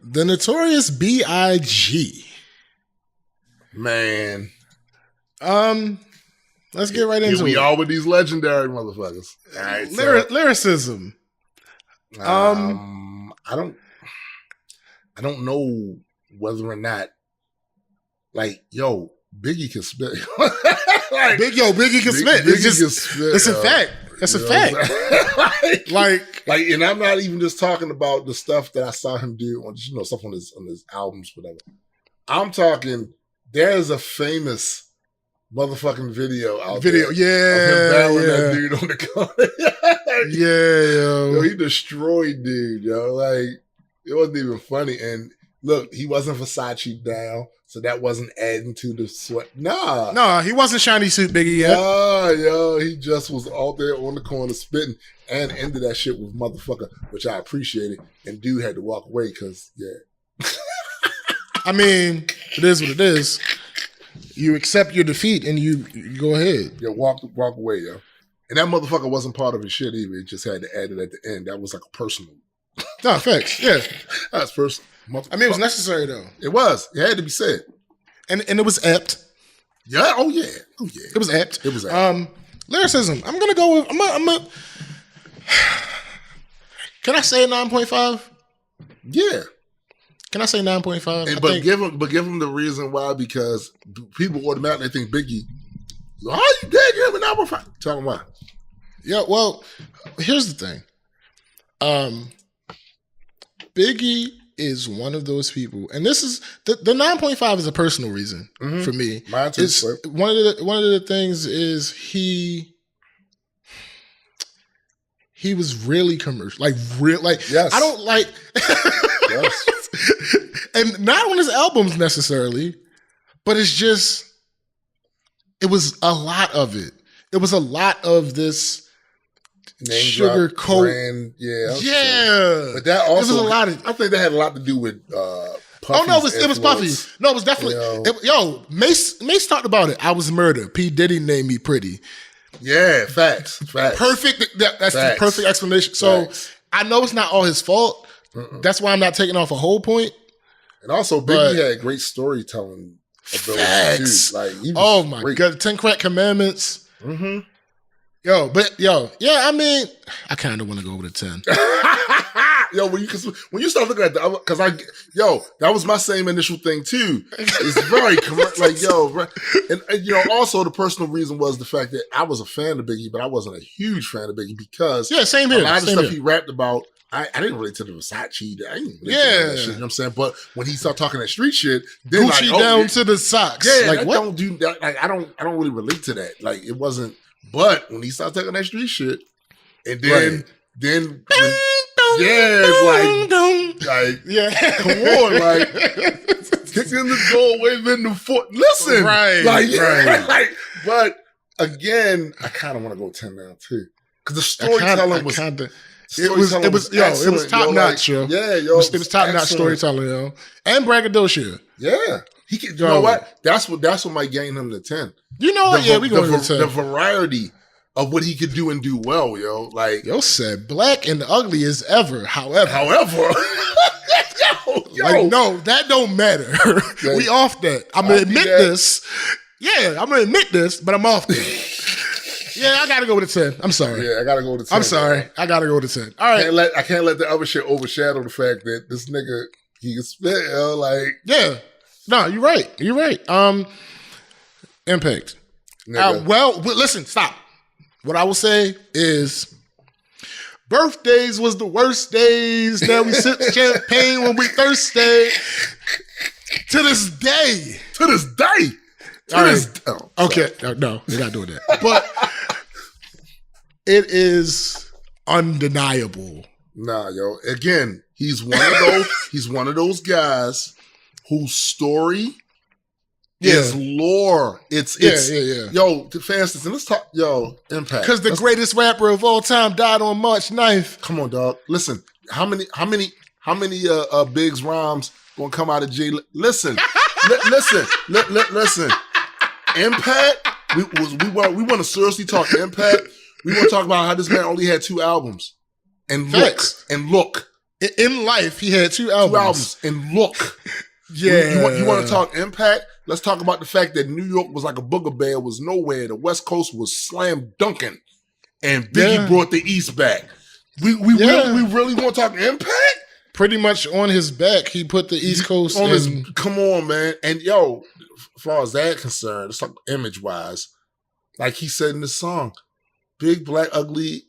The Notorious B.I.G. Man. Let's get right into it. Here we are with these legendary motherfuckers. All right, Lyricism. I don't know whether or not, like, yo, Biggie can spit. Biggie can spit. It's a fact. That's a fact. And I'm not even just talking about the stuff that I saw him do on, stuff on his albums, whatever. I'm talking, there's a famous motherfucking video out there. Of him battling that dude on the corner. yo. He destroyed dude, yo. Like, it wasn't even funny. And look, he wasn't Versace down, so that wasn't adding to the sweat. Nah, he wasn't shiny suit Biggie yet. Yo, he just was out there on the corner spitting and ended that shit with motherfucker, which I appreciated. And dude had to walk away because, I mean, it is what it is. You accept your defeat and you go ahead. Yeah, walk away, yo. And that motherfucker wasn't part of his shit either. It just had to add it at the end. That was like a personal. No, facts. Yeah. That's personal. I mean, it was necessary though. It was. It had to be said. And it was apt. Yeah. Oh yeah. It was apt. Lyricism. I'm gonna go with. Can I say 9.5? Yeah. Can I say 9.5? But give him the reason why, because people automatically think Biggie. How you dead? Give him a 9.5. Tell him why. Yeah. Well, here's the thing. Biggie is one of those people, and this is the 9.5 is a personal reason for me. Mine too. It's one of the things is he was really commercial, yes. I don't like, yes. and not on his albums necessarily, but it's just it was a lot of it. It was a lot of this. Sugar coat, yeah. But that also, it was a lot of. I think that had a lot to do with. Puffy's it was Puffy. No, it was definitely. Mace talked about it. I was murder. P Diddy named me pretty. Yeah, facts. Perfect. That's the perfect explanation. So I know it's not all his fault. That's why I'm not taking off a whole point. And also, Biggie had great storytelling ability too. Like, he was my God, 10 Crack Commandments. Mm-hmm. I mean, I kind of want to go with a 10. When you start looking at that, because that was my same initial thing too. It's very and also the personal reason was the fact that I was a fan of Biggie, but I wasn't a huge fan of Biggie because same here. A lot of stuff he rapped about, I didn't relate to the Versace. I didn't relate to that shit, you know what I'm saying? But when he started talking that street shit, then Gucci down to the socks. Yeah, like what? Don't do that. Like I don't really relate to that. Like it wasn't. But when he started taking that street shit, and then come on, like kick in the doorway, then the foot. Listen, right. But again, I kind of want to go 10 now too, because the storytelling was. It was top notch, yo. Yeah, yo. It was top notch storytelling, yo, and braggadocio. Yeah. You know what? That's what might gain him the 10. You know what? We going to 10. The variety of what he could do and do well, yo. Like yo said, black and ugly as ever. However, like no, that don't matter. We off that. I'm gonna admit this. Yeah, I'm gonna admit this, but I'm off that. Yeah, I gotta go with a 10. I'm sorry. Yeah, I gotta go with a 10. I'm sorry. Man. I gotta go with a 10. All right. I can't let the other shit overshadow the fact that this nigga, he can spit, yo. Like yeah. No, you're right. Impact. Listen, stop. What I will say is birthdays was the worst days. Now we sip champagne when we thirsty. To this day. Okay. No, we're not doing that. But it is undeniable. Nah, yo. Again, he's one of those guys whose story is lore. It's Yo, for instance, and let's talk, Impact. Because the greatest rapper of all time died on March 9th. Come on, dog. Listen, how many Biggs rhymes gonna come out of jail? Listen, listen. Impact. We want to seriously talk Impact. We want to talk about how this man only had 2 albums. And look. In life, he had 2 albums. 2 albums. And look. Yeah. You want to talk impact? Let's talk about the fact that New York was like a booger bear, was nowhere. The West Coast was slam dunking. And Biggie brought the East back. We really want to talk impact? Pretty much on his back, he put the East Coast on come on, man. And yo, as far as that concerned, it's like image-wise, like he said in the song, big, black, ugly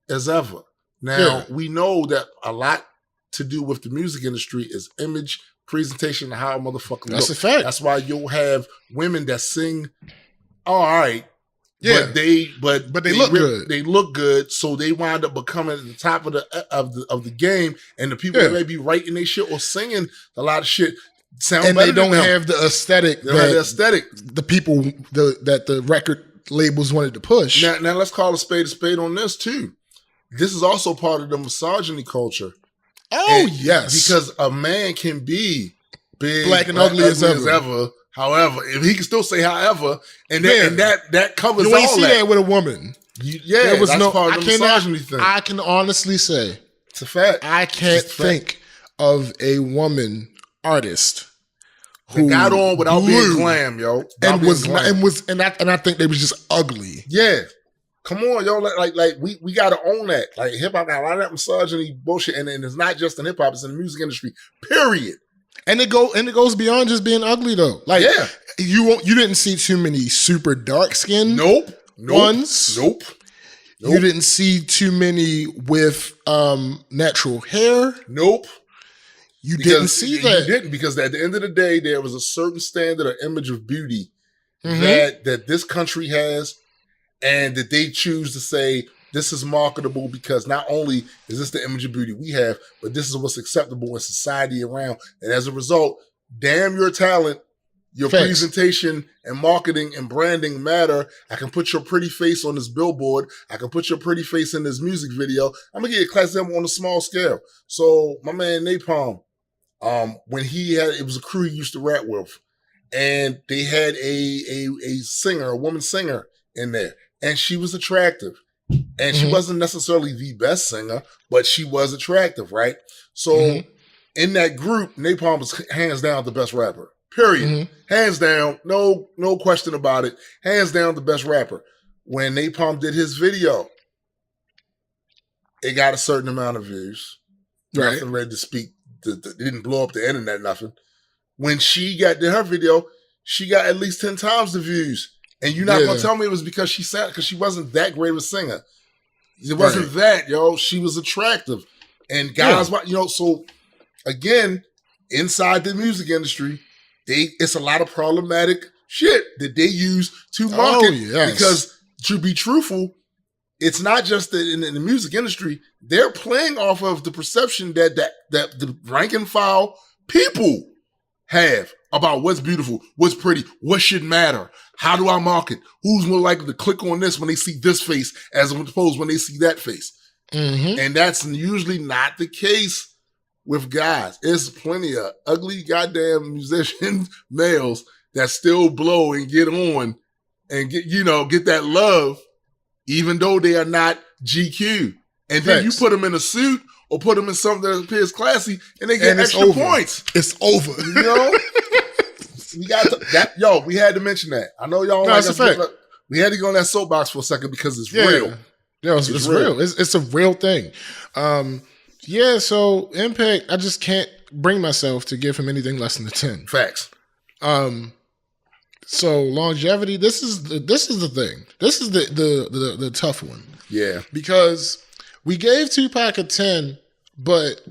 as ever. Now, we know that a lot to do with the music industry is image, presentation, and how a motherfucker looks. That's a fact. That's why you'll have women that sing, all right, but they look good. They look good, so they wind up becoming at the top of the game, and the people that may be writing their shit or singing a lot of shit sound and better they don't than have the aesthetic. They don't have the aesthetic. The people that the record labels wanted to push. Now let's call a spade on this too. This is also part of the misogyny culture. Oh, yes. Because a man can be big, black and ugly as ever. However, if he can still say however, and that covers all that. You ain't see that with a woman. There was that's part of the misogyny thing. I can honestly say, it's a fact. I can't think of a woman artist who got on without being glam, yo. And I think they was just ugly. Yeah. Come on, yo! Like we gotta own that. Like hip hop got a lot of that misogyny bullshit, and it's not just in hip hop; it's in the music industry. Period. And it goes beyond just being ugly though. Like you didn't see too many super dark skinned ones. Nope. You didn't see too many with natural hair. Nope. You didn't see that. You didn't, because at the end of the day, there was a certain standard or image of beauty that this country has. And that they choose to say, this is marketable because not only is this the image of beauty we have, but this is what's acceptable in society around. And as a result, damn your talent, your presentation and marketing and branding matter. I can put your pretty face on this billboard. I can put your pretty face in this music video. I'm going to get a class demo on a small scale. So my man Napalm, when it was a crew he used to rap with, and they had a singer, a woman singer in there. And she was attractive. And she wasn't necessarily the best singer, but she was attractive, right? So in that group, Napalm was hands down the best rapper. Period. Hands down. No question about it. Hands down the best rapper. When Napalm did his video, it got a certain amount of views. Right. Nothing ready to speak. It didn't blow up the internet, nothing. When she did her video, she got at least 10 times the views. And you're not gonna tell me it was because she wasn't that great of a singer. It wasn't that, yo. She was attractive, and guys, So again, inside the music industry, it's a lot of problematic shit that they use to market. Because to be truthful, it's not just that in the music industry, they're playing off of the perception that the rank and file people have about what's beautiful, what's pretty, what should matter. How do I market? Who's more likely to click on this when they see this face as opposed when they see that face? And that's usually not the case with guys. There's plenty of ugly goddamn musicians, males, that still blow and get on and get that love, even though they are not GQ. And then you put them in a suit or put them in something that appears classy and they get extra points. It's over. We got that. We had to mention that. I know y'all. That's a fact. We had to go on that soapbox for a second because it's real. Yeah, it's real. It's a real thing. So Impact, I just can't bring myself to give him anything less than a 10. Facts. So longevity. This is the thing. This is the tough one. Yeah, because we gave Tupac a 10, but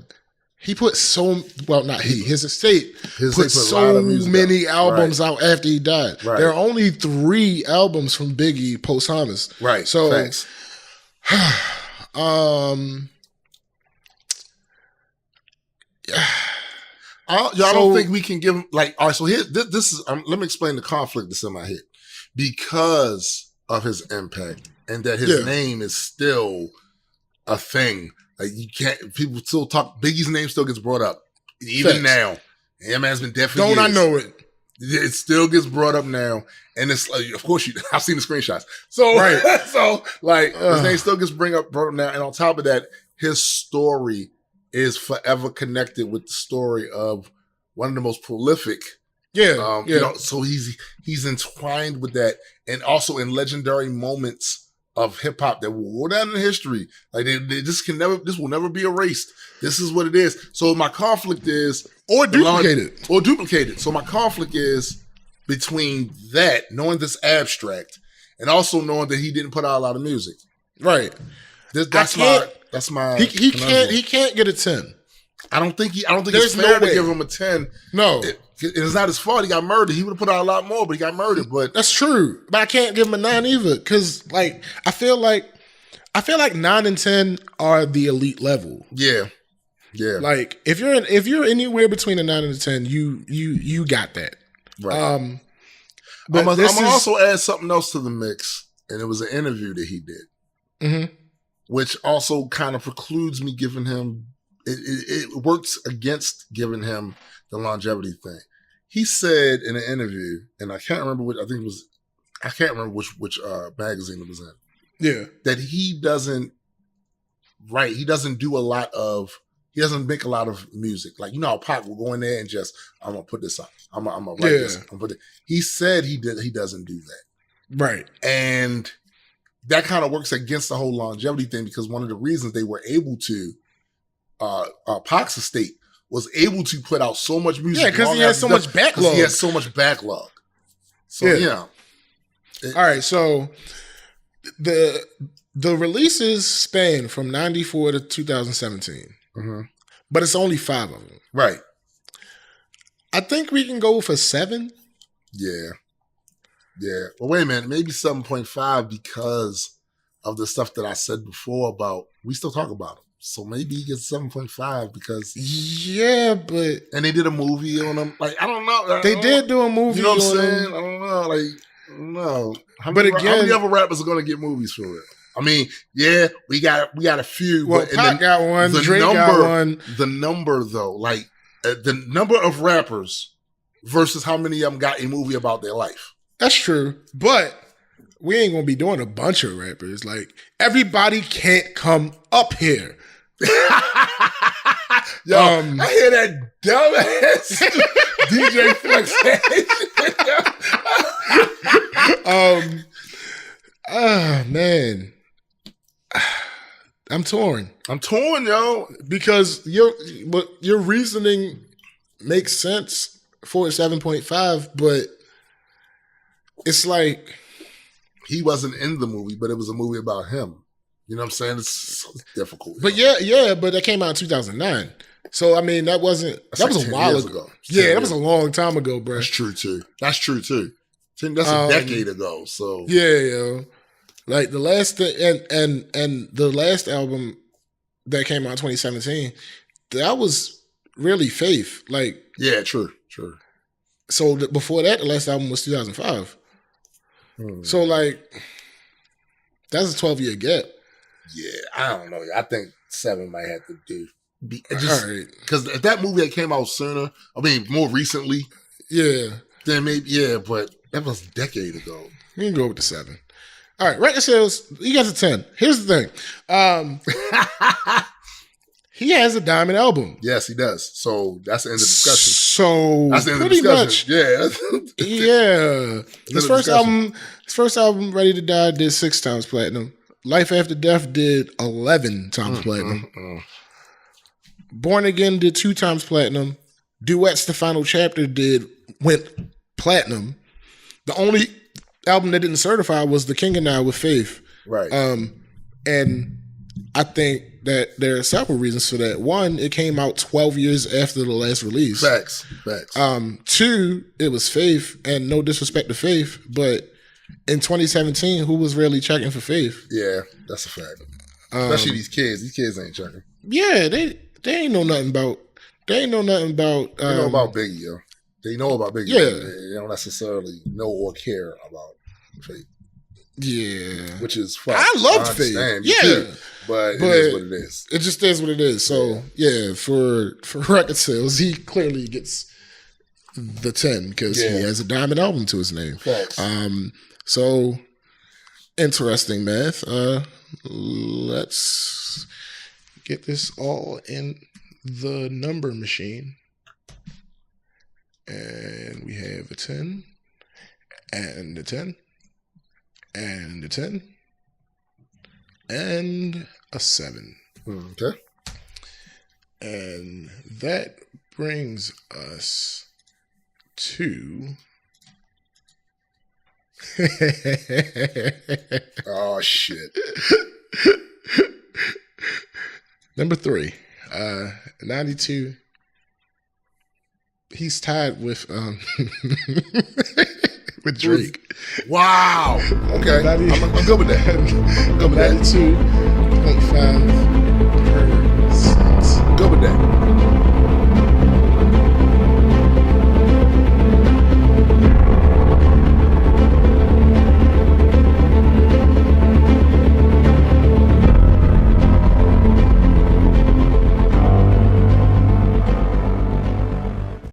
he put his estate put so many albums out after he died. Right. There are only 3 albums from Biggie posthumous. Right. So, thanks. I don't think we can give him all right. So here, this is. Let me explain the conflict that's in my head. Because of his impact and that his name is still a thing. Like you can't. People still talk. Biggie's name still gets brought up even now. That man's been dead for years. Don't I know it? It still gets brought up now, and it's of course I've seen the screenshots. So his name still gets brought up now, and on top of that, his story is forever connected with the story of one of the most prolific. Yeah. You know, so he's entwined with that, and also in legendary moments of hip hop that will go down in history. Like this will never be erased. This is what it is. So my conflict is duplicated. So my conflict is between that, knowing this abstract, and also knowing that he didn't put out a lot of music. Right. That's my. He can't get a 10. I don't think it's fair to give him a 10. No. It's not his fault. He got murdered. He would have put out a lot more, but he got murdered. But that's true. But I can't give him a 9 either, because like I feel like 9 and 10 are the elite level. Yeah. Like if you're anywhere between a 9 and a 10, you got that. Right. But I'm gonna also add something else to the mix, and it was an interview that he did, which also kind of precludes me giving him. It works against giving him the longevity thing. He said in an interview, and I can't remember which magazine it was in. Yeah, that he doesn't make a lot of music. Like, you know how Pac will go in there and just, I'm gonna put this up. I'm gonna write this. I'm gonna put it. He said he doesn't do that. Right. And that kind of works against the whole longevity thing, because one of the reasons they were able to Pac's estate was able to put out so much music. Yeah, because he has so much backlog. He has so much backlog. So yeah. All right, so the releases span from 94 to 2017. But it's only 5 of them. Right. I think we can go for 7. Yeah. Well, wait a minute. Maybe 7.5 because of the stuff that I said before about, we still talk about him. So maybe he gets 7.5 because... Yeah, but... And they did a movie on him. Like, I don't know. They did do a movie. You know what I'm saying? I don't know. Like, I don't know. How many other rappers are going to get movies for it? I mean, yeah, we got a few. Well, Pac got one. Drake got one. The number, though, like the number of rappers versus how many of them got a movie about their life. That's true, but we ain't gonna be doing a bunch of rappers. Like, everybody can't come up here. Yo, I hear that dumbass DJ Flex. Oh man, I'm torn, yo, because your reasoning makes sense for a 7.5, but it's like he wasn't in the movie, but it was a movie about him. You know what I'm saying? It's difficult. But yeah, but that came out in 2009. So I mean, that was a while ago. Yeah, that was a long time ago, bro. That's true too. That's a decade ago. So yeah. Like the last thing, and the last album that came out in 2017, that was really Faith. Like, yeah, true. So before that, the last album was 2005. So like, that's a 12-year gap. Yeah, I don't know. I think 7 might have to do. Because if that movie that came out sooner, I mean, more recently, then maybe, but that was a decade ago. You can go with the 7. All right, record sales, he gets a 10. Here's the thing. He has a diamond album. Yes, he does. So that's the end of the discussion. So that's the end of the discussion. Yeah. His first album, Ready to Die, did 6 times platinum. Life After Death did 11 times platinum. Born Again did 2 times platinum. Duets, The Final Chapter went platinum. The only album that didn't certify was The King and I with Faith. Right. And I think that there are several reasons for that. One, it came out 12 years after the last release. Facts. 2, it was Faith, and no disrespect to Faith, but in 2017, who was really checking for Faith? Yeah, that's a fact. Especially these kids. These kids ain't checking. Yeah, they ain't know nothing about. They know about Biggie, yo. They know about Biggie. Yeah. They don't necessarily know or care about Faith. Yeah. Which is fun. I loved Faith. Yeah. Too, but it is what it is. It just is what it is. So, yeah, for record sales, he clearly gets the 10 because he has a diamond album to his name. Facts. So, interesting math. Let's get this all in the number machine. And we have a 10 and a 10 and a 10 and a 7. Okay. And that brings us to oh shit. Number 3, 92. He's tied with with Drake. Wow. Okay. I'm good with that. Good with that. 92.5%. Good with that.